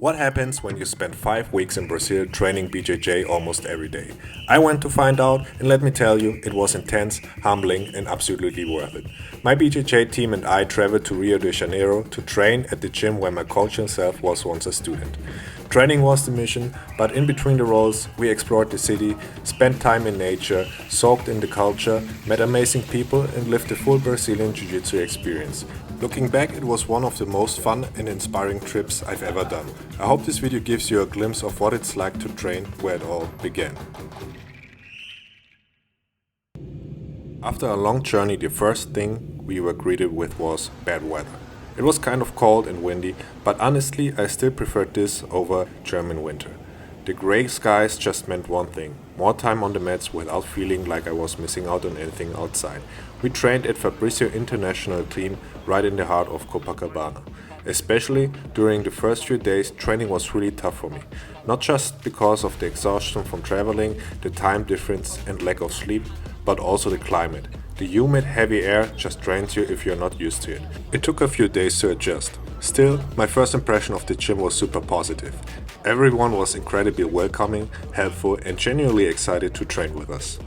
What happens when you spend 5 weeks in Brazil training BJJ almost every day? I went to find out, and let me tell you, it was intense, humbling, and absolutely worth it. My BJJ team and I traveled to Rio de Janeiro to train at the gym where my coach himself was once a student. Training was the mission, but in between the roles, we explored the city, spent time in nature, soaked in the culture, met amazing people, and lived the full Brazilian Jiu-Jitsu experience. Looking back, it was one of the most fun and inspiring trips I've ever done. I hope this video gives you a glimpse of what it's like to train where it all began. After a long journey, the first thing we were greeted with was bad weather. It was kind of cold and windy, but honestly, I still preferred this over German winter. The grey skies just meant one thing: more time on the mats without feeling like I was missing out on anything outside. We trained at Fabrizio International Team right in the heart of Copacabana. Especially during the first few days, training was really tough for me. Not just because of the exhaustion from traveling, the time difference and lack of sleep, but also the climate. The humid, heavy air just drains you if you're not used to it. It took a few days to adjust. Still, my first impression of the gym was super positive. Everyone was incredibly welcoming, helpful, and genuinely excited to train with us.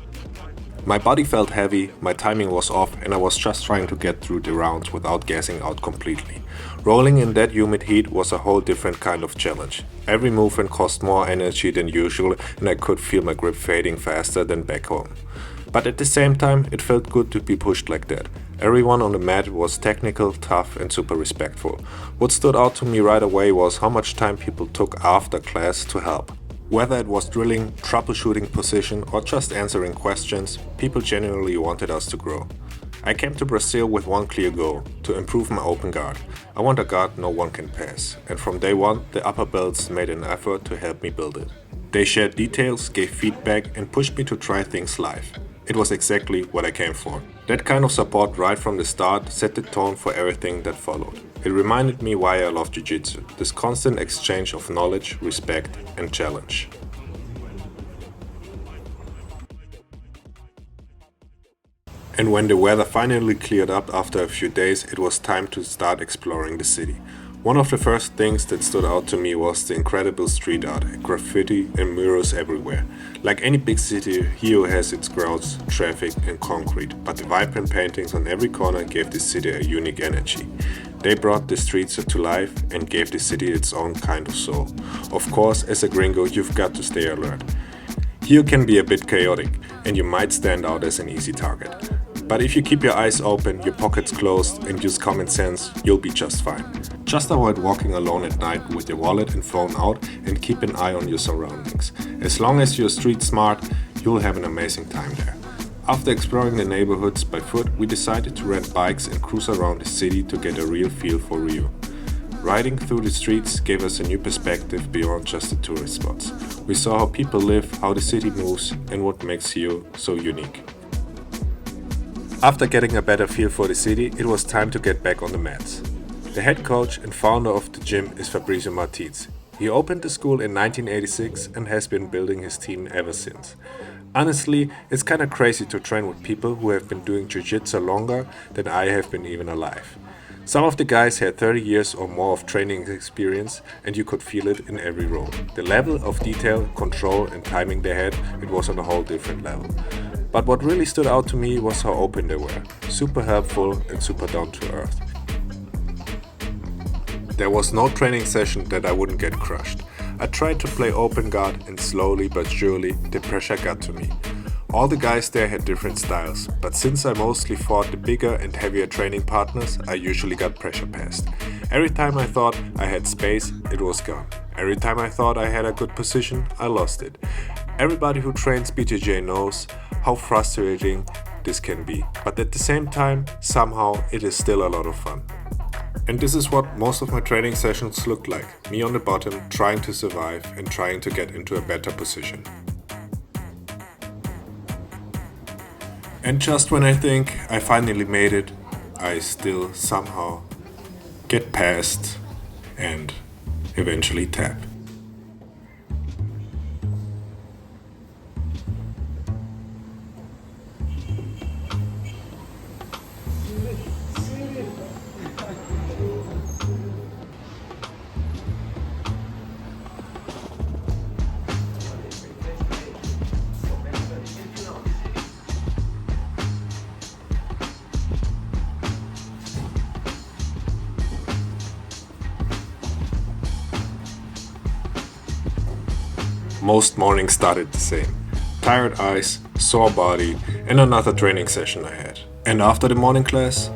My body felt heavy, my timing was off, and I was just trying to get through the rounds without gassing out completely. Rolling in that humid heat was a whole different kind of challenge. Every movement cost more energy than usual, and I could feel my grip fading faster than back home. But at the same time, it felt good to be pushed like that. Everyone on the mat was technical, tough, and super respectful. What stood out to me right away was how much time people took after class to help. Whether it was drilling, troubleshooting position, or just answering questions, people genuinely wanted us to grow. I came to Brazil with one clear goal: to improve my open guard. I want a guard no one can pass, and from day one, the upper belts made an effort to help me build it. They shared details, gave feedback, and pushed me to try things live. It was exactly what I came for. That kind of support right from the start set the tone for everything that followed. It reminded me why I love Jiu-Jitsu, this constant exchange of knowledge, respect, and challenge. And when the weather finally cleared up after a few days, it was time to start exploring the city. One of the first things that stood out to me was the incredible street art, graffiti and murals everywhere. Like any big city, Rio has its crowds, traffic and concrete, but the vibrant paintings on every corner gave the city a unique energy. They brought the streets to life and gave the city its own kind of soul. Of course, as a gringo, you've got to stay alert. Rio can be a bit chaotic, and you might stand out as an easy target. But if you keep your eyes open, your pockets closed, and use common sense, you'll be just fine. Just avoid walking alone at night with your wallet and phone out, and keep an eye on your surroundings. As long as you're street smart, you'll have an amazing time there. After exploring the neighborhoods by foot, we decided to rent bikes and cruise around the city to get a real feel for Rio. Riding through the streets gave us a new perspective beyond just the tourist spots. We saw how people live, how the city moves, and what makes Rio so unique. After getting a better feel for the city, it was time to get back on the mats. The head coach and founder of the gym is Fabrizio Martins. He opened the school in 1986 and has been building his team ever since. Honestly, it's kinda crazy to train with people who have been doing jiu-jitsu longer than I have been even alive. Some of the guys had 30 years or more of training experience, and you could feel it in every roll. The level of detail, control and timing they had, it was on a whole different level. But what really stood out to me was how open they were. Super helpful and super down to earth. There was no training session that I wouldn't get crushed. I tried to play open guard, and slowly but surely the pressure got to me. All the guys there had different styles, but since I mostly fought the bigger and heavier training partners, I usually got pressure passed. Every time I thought I had space, it was gone. Every time I thought I had a good position, I lost it. Everybody who trains BJJ knows how frustrating this can be, but at the same time, somehow it is still a lot of fun. And this is what most of my training sessions looked like: me on the bottom, trying to survive and trying to get into a better position. And just when I think I finally made it, I still somehow get past and eventually tap. most mornings started the same. Tired eyes, sore body, and another training session I had. And after the morning class,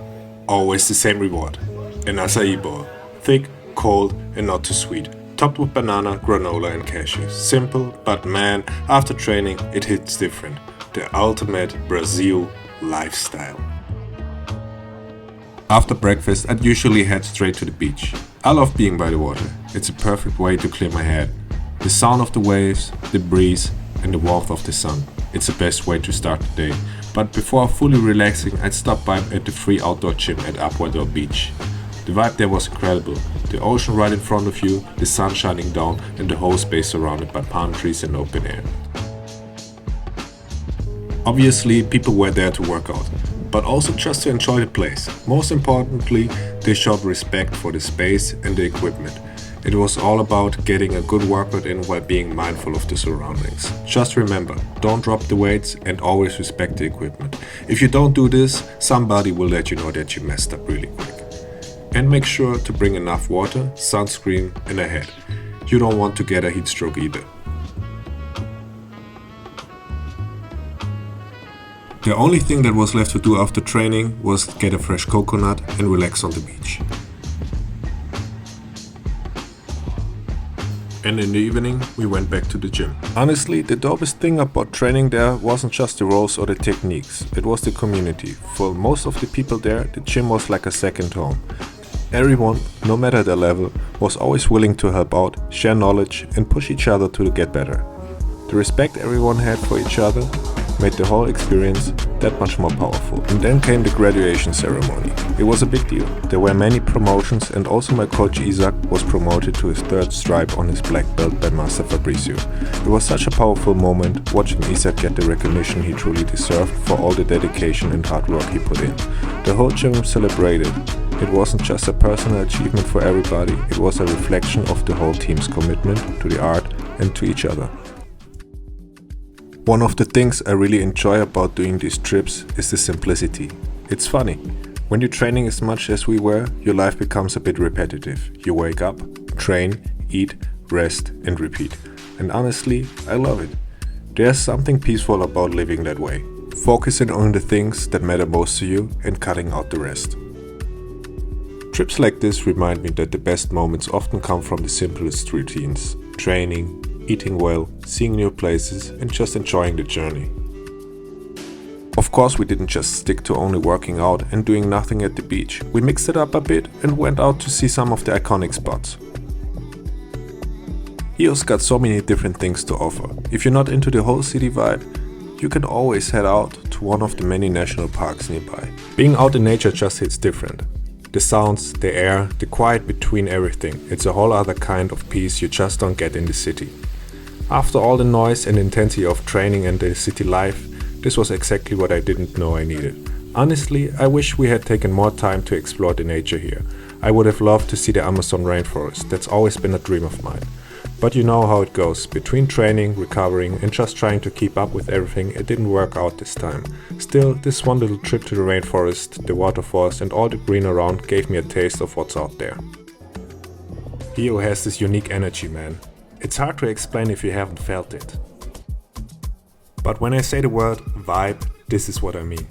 always the same reward. An acai bowl. Thick, cold, and not too sweet. Topped with banana, granola, and cashews. Simple, but man, after training, it hits different. The ultimate Brazil lifestyle. After breakfast, I'd usually head straight to the beach. I love being by the water. It's a perfect way to clear my head. The sound of the waves, the breeze, and the warmth of the sun. It's the best way to start the day. But before fully relaxing, I'd stop by at the free outdoor gym at Ecuador Beach. The vibe there was incredible. The ocean right in front of you, the sun shining down, and the whole space surrounded by palm trees and open air. Obviously, people were there to work out, but also just to enjoy the place. Most importantly, they showed respect for the space and the equipment. It was all about getting a good workout in while being mindful of the surroundings. Just remember, don't drop the weights and always respect the equipment. If you don't do this, somebody will let you know that you messed up really quick. And make sure to bring enough water, sunscreen, and a hat. You don't want to get a heat stroke either. The only thing that was left to do after training was get a fresh coconut and relax on the beach. And in the evening, we went back to the gym. Honestly, the dopest thing about training there wasn't just the rows or the techniques, it was the community. For most of the people there, the gym was like a second home. Everyone, no matter their level, was always willing to help out, share knowledge, and push each other to get better. The respect everyone had for each other made the whole experience that much more powerful. And then came the graduation ceremony. It was a big deal. There were many promotions, and also my coach Isaac was promoted to his third stripe on his black belt by Master Fabricio. It was such a powerful moment watching Isaac get the recognition he truly deserved for all the dedication and hard work he put in. The whole gym celebrated. It wasn't just a personal achievement for everybody, it was a reflection of the whole team's commitment to the art and to each other. One of the things I really enjoy about doing these trips is the simplicity. It's funny. When you're training as much as we were, your life becomes a bit repetitive. You wake up, train, eat, rest, and repeat. And honestly, I love it. There's something peaceful about living that way. Focusing on the things that matter most to you and cutting out the rest. Trips like this remind me that the best moments often come from the simplest routines. Training, eating well, seeing new places, and just enjoying the journey. Of course, we didn't just stick to only working out and doing nothing at the beach. We mixed it up a bit and went out to see some of the iconic spots. Rio's got so many different things to offer. If you're not into the whole city vibe, you can always head out to one of the many national parks nearby. Being out in nature just hits different. The sounds, the air, the quiet between everything. It's a whole other kind of peace you just don't get in the city. After all the noise and intensity of training and the city life, this was exactly what I didn't know I needed. Honestly, I wish we had taken more time to explore the nature here. I would have loved to see the Amazon rainforest. That's always been a dream of mine. But you know how it goes. Between training, recovering, and just trying to keep up with everything, it didn't work out this time. Still, this one little trip to the rainforest, the waterfalls, and all the green around gave me a taste of what's out there. Rio has this unique energy, man. It's hard to explain if you haven't felt it. But when I say the word vibe, this is what I mean.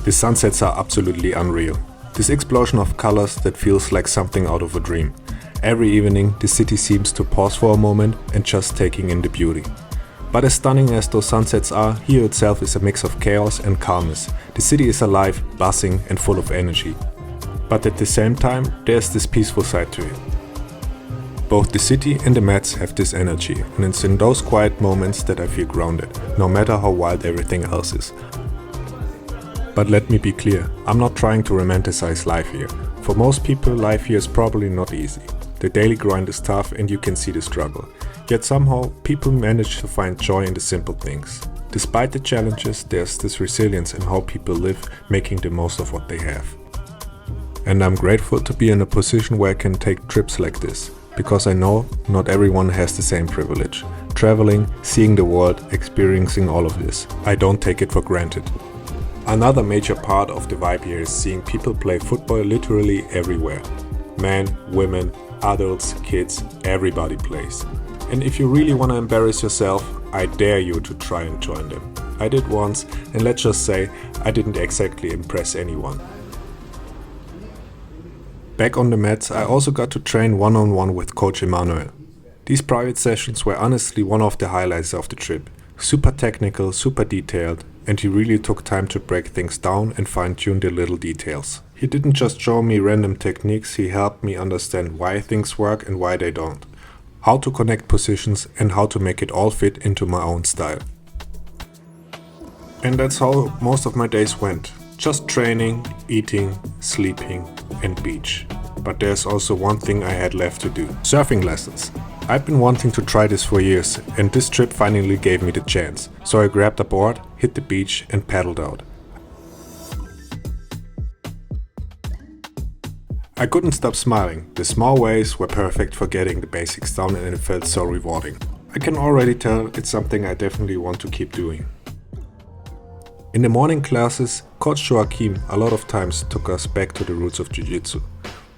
The sunsets are absolutely unreal. This explosion of colors that feels like something out of a dream. Every evening, the city seems to pause for a moment and just taking in the beauty. But as stunning as those sunsets are, Rio itself is a mix of chaos and calmness. The city is alive, buzzing, and full of energy. But at the same time, there's this peaceful side to it. Both the city and the Mets have this energy, and it's in those quiet moments that I feel grounded, no matter how wild everything else is. But let me be clear, I'm not trying to romanticize life here. For most people, life here is probably not easy. The daily grind is tough and you can see the struggle. Yet somehow, people manage to find joy in the simple things. Despite the challenges, there's this resilience in how people live, making the most of what they have. And I'm grateful to be in a position where I can take trips like this, because I know not everyone has the same privilege. Traveling, seeing the world, experiencing all of this. I don't take it for granted. Another major part of the vibe here is seeing people play football literally everywhere. Men, women, adults, kids, everybody plays. And if you really want to embarrass yourself, I dare you to try and join them. I did once, and let's just say I didn't exactly impress anyone. Back on the mats, I also got to train one-on-one with Coach Emmanuel. These private sessions were honestly one of the highlights of the trip. Super technical, super detailed, and he really took time to break things down and fine-tune the little details. He didn't just show me random techniques, he helped me understand why things work and why they don't, how to connect positions and how to make it all fit into my own style. And that's how most of my days went. Just training, eating, sleeping and beach. But there's also one thing I had left to do. Surfing lessons. I've been wanting to try this for years and this trip finally gave me the chance. So I grabbed a board, hit the beach and paddled out. I couldn't stop smiling. The small waves were perfect for getting the basics down and it felt so rewarding. I can already tell it's something I definitely want to keep doing. In the morning classes, Coach Joachim a lot of times took us back to the roots of Jiu-Jitsu.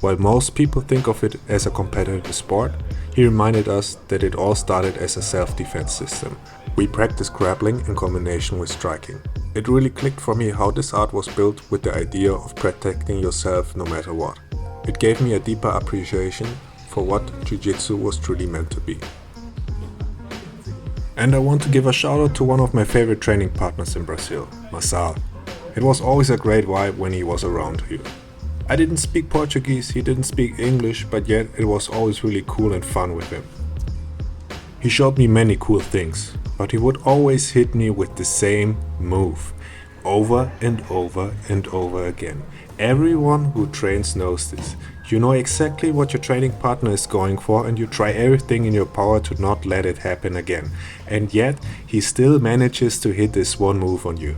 While most people think of it as a competitive sport, he reminded us that it all started as a self-defense system. We practiced grappling in combination with striking. It really clicked for me how this art was built with the idea of protecting yourself no matter what. It gave me a deeper appreciation for what Jiu-Jitsu was truly meant to be. And I want to give a shout out to one of my favorite training partners in Brazil, Marçal. It was always a great vibe when he was around here. I didn't speak Portuguese, he didn't speak English, but yet it was always really cool and fun with him. He showed me many cool things, but he would always hit me with the same move, over and over and over again. Everyone who trains knows this. You know exactly what your training partner is going for and you try everything in your power to not let it happen again. And yet, he still manages to hit this one move on you.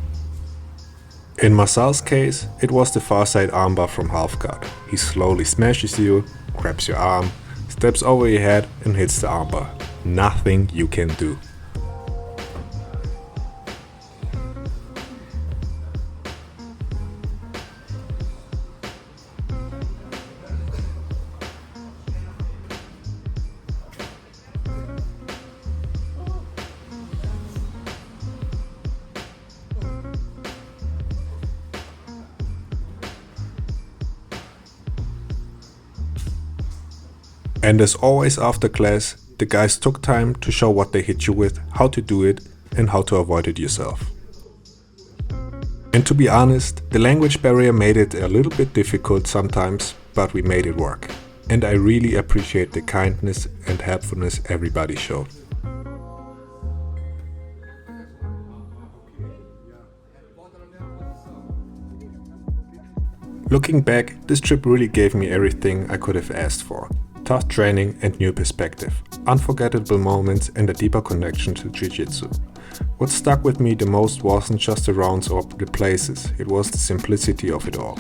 In Marçal's case, it was the far side armbar from half guard. He slowly smashes you, grabs your arm, steps over your head and hits the armbar. Nothing you can do. And as always after class, the guys took time to show what they hit you with, how to do it and how to avoid it yourself. And to be honest, the language barrier made it a little bit difficult sometimes, but we made it work. And I really appreciate the kindness and helpfulness everybody showed. Looking back, this trip really gave me everything I could have asked for. Tough training and new perspective, unforgettable moments and a deeper connection to Jiu-Jitsu. What stuck with me the most wasn't just the rounds or the places, it was the simplicity of it all.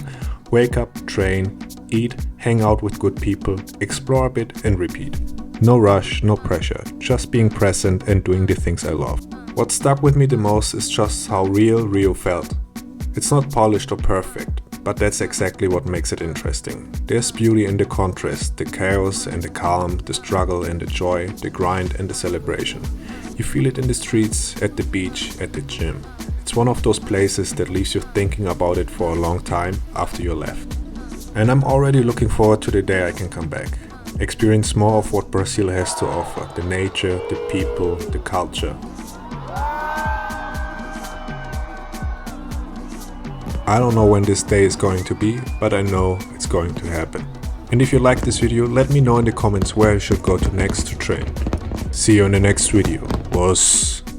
Wake up, train, eat, hang out with good people, explore a bit and repeat. No rush, no pressure, just being present and doing the things I love. What stuck with me the most is just how real Rio felt. It's not polished or perfect, but that's exactly what makes it interesting. There's beauty in the contrast, the chaos and the calm, the struggle and the joy, the grind and the celebration. You feel it in the streets, at the beach, at the gym. It's one of those places that leaves you thinking about it for a long time after you left. And I'm already looking forward to the day I can come back. Experience more of what Brazil has to offer, the nature, the people, the culture. I don't know when this day is going to be, but I know it's going to happen. And if you like this video, let me know in the comments where I should go to next to train. See you in the next video. Boss.